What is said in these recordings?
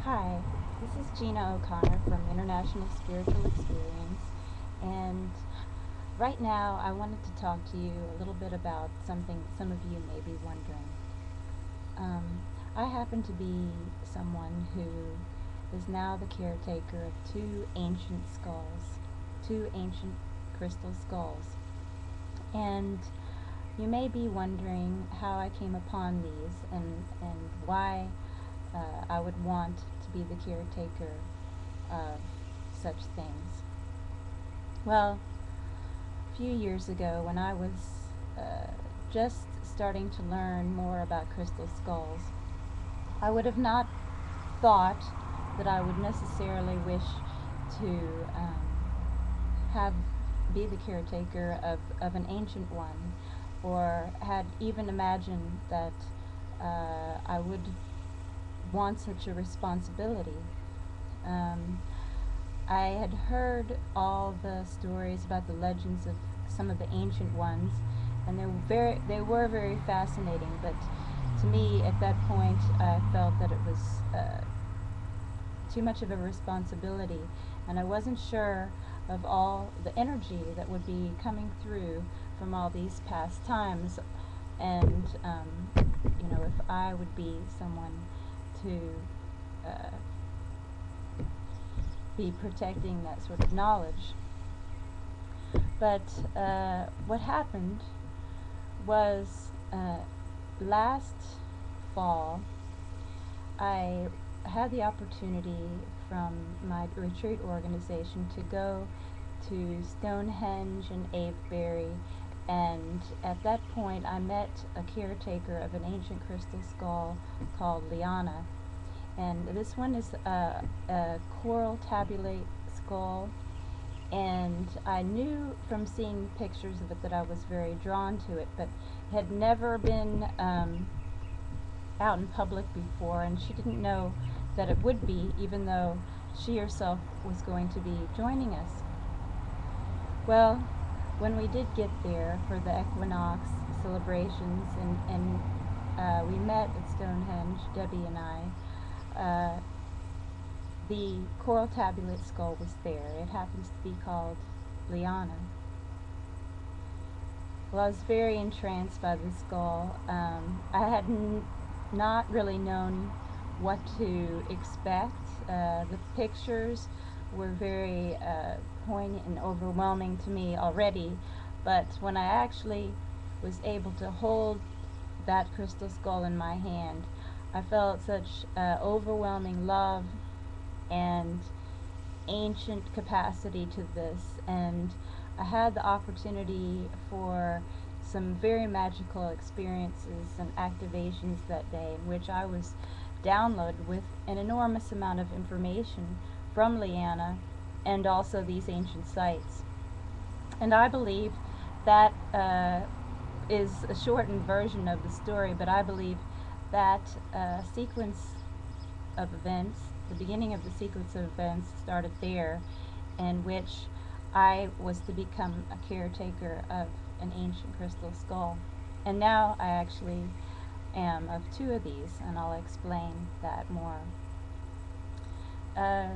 Hi, this is Gina O'Connor from International Spiritual Experience, and right now I wanted to talk to you a little bit about something some of you may be wondering. I happen to be someone who is now the caretaker of two ancient crystal skulls, and you may be wondering how I came upon these and why I would want to be the caretaker of such things. Well, a few years ago, when I was just starting to learn more about crystal skulls, I would have not thought that I would necessarily wish to have be the caretaker of an ancient one, or had even imagined that I would want such a responsibility. Um, I had heard all the stories about the legends of some of the ancient ones, and they were very fascinating. But to me, at that point, I felt that it was too much of a responsibility, and I wasn't sure of all the energy that would be coming through from all these past times, and if I would be someone to uh, be protecting that sort of knowledge. But what happened was last fall, I had the opportunity from my retreat organization to go to Stonehenge and Avebury, and at that point I met a caretaker of an ancient crystal skull called Liana. And this one is a coral tabulate skull, and I knew from seeing pictures of it that I was very drawn to it, but had never been out in public before, and she didn't know that it would be, even though she herself was going to be joining us. Well, when we did get there for the equinox celebrations, and we met at Stonehenge, Debbie and I, the coral tabulate skull was there. It happens to be called Liana. Well, I was very entranced by the skull. I had not really known what to expect. The pictures were very poignant and overwhelming to me already, but when I actually was able to hold that crystal skull in my hand, I felt such overwhelming love and ancient capacity to this, and I had the opportunity for some very magical experiences and activations that day, in which I was downloaded with an enormous amount of information from Liana and also these ancient sites. And I believe that is a shortened version of the story, but I believe that sequence of events, the beginning of the sequence of events started there, in which I was to become a caretaker of an ancient crystal skull. And now I actually am of two of these, and I'll explain that more. Uh,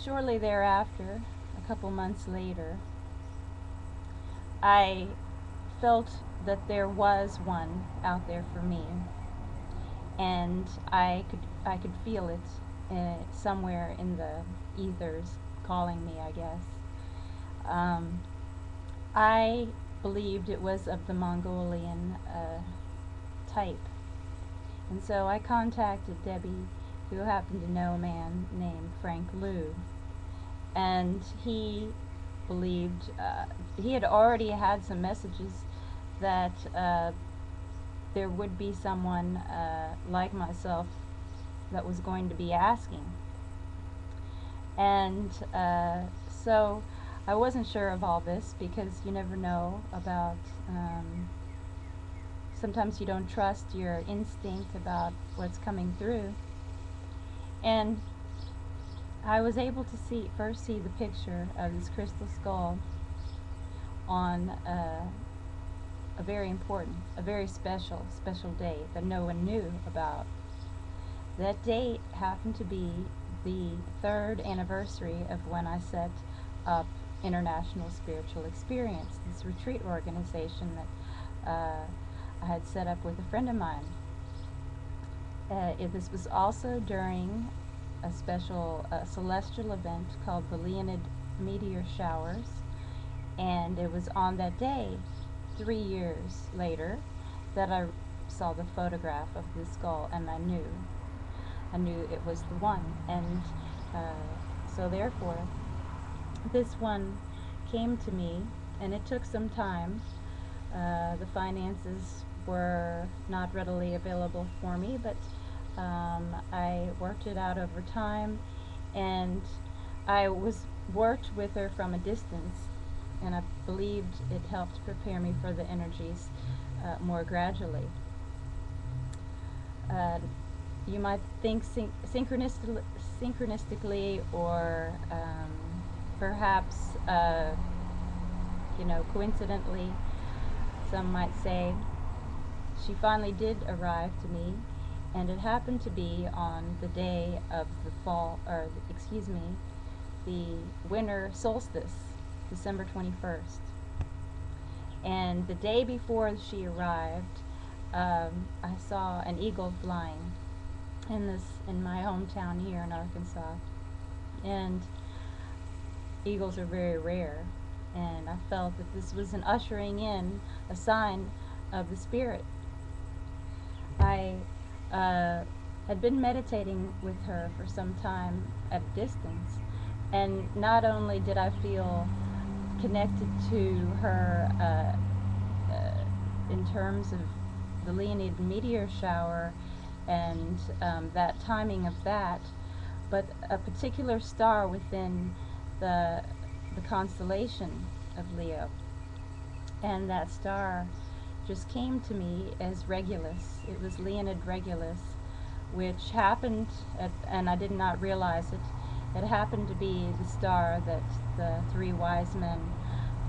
Shortly thereafter, a couple months later, I felt that there was one out there for me, and I could feel it somewhere in the ethers calling me, I guess. Um, I believed it was of the Mongolian type, and so I contacted Debbie, who happened to know a man named Frank Liu, and he believed he had already had some messages that there would be someone like myself that was going to be asking. And so I wasn't sure of all this, because you never know about, sometimes you don't trust your instinct about what's coming through. And I was able to first see the picture of this crystal skull on a very important, a very special day that no one knew about. That date happened to be the third anniversary of when I set up International Spiritual Experience, this retreat organization that I had set up with a friend of mine. This was also during a special celestial event called the Leonid Meteor Showers, and it was on that day, 3 years later, that I saw the photograph of the skull, and I knew it was the one. And so therefore, this one came to me, and it took some time. The finances were not readily available for me, but I worked it out over time, and I worked with her from a distance, and I believed it helped prepare me for the energies more gradually. You might think synchronistically, or perhaps coincidentally, some might say. She finally did arrive to me, and it happened to be on the day of the the winter solstice, December 21st. And the day before she arrived, I saw an eagle flying in my hometown here in Arkansas, and eagles are very rare, and I felt that this was an ushering in, a sign of the spirit. I had been meditating with her for some time at a distance, and not only did I feel connected to her in terms of the Leonid meteor shower and that timing of that, but a particular star within the constellation of Leo. And that star just came to me as Regulus. It was Leonid Regulus, which happened, and I did not realize it, it happened to be the star that the three wise men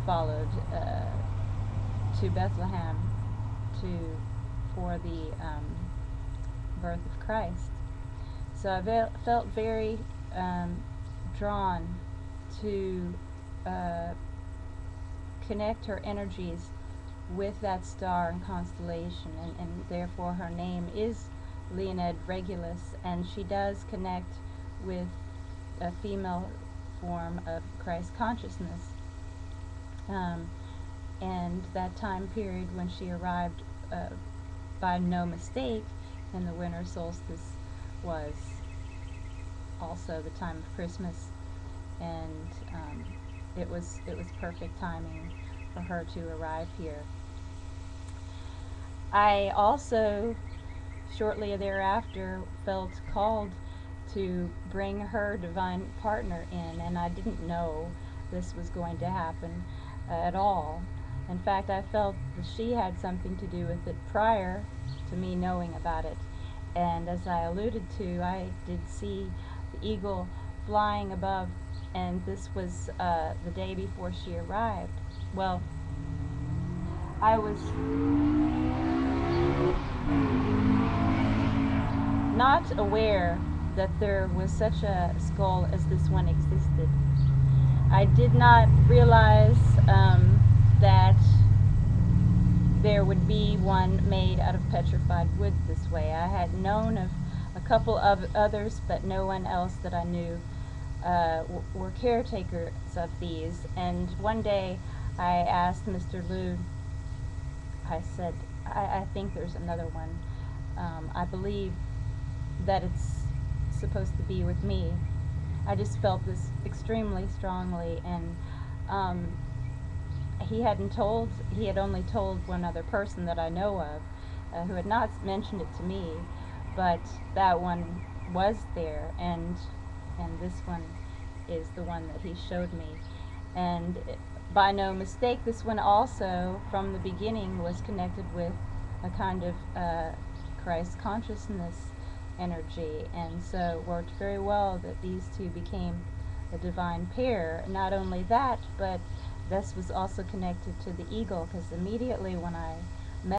followed to Bethlehem for the birth of Christ. So I felt very drawn to connect her energies with that star and constellation, and therefore her name is Leonid Regulus, and she does connect with a female form of Christ consciousness. And that time period when she arrived, by no mistake, in the winter solstice was also the time of Christmas, and it was perfect timing for her to arrive here. I also, shortly thereafter, felt called to bring her divine partner in, and I didn't know this was going to happen at all. In fact, I felt that she had something to do with it prior to me knowing about it. And as I alluded to, I did see the eagle flying above, and this was the day before she arrived. Well, I was not aware that there was such a skull as this one existed. I did not realize that there would be one made out of petrified wood this way. I had known of a couple of others, but no one else that I knew were caretakers of these. And one day I asked Mr. Liu, I said, I think there's another one. I believe that it's supposed to be with me. I just felt this extremely strongly, and he had only told one other person that I know of, who had not mentioned it to me, but that one was there, and this one is the one that he showed me. And by no mistake, this one also, from the beginning, was connected with a kind of Christ consciousness energy, and so it worked very well that these two became a divine pair. Not only that, but this was also connected to the eagle, because immediately when I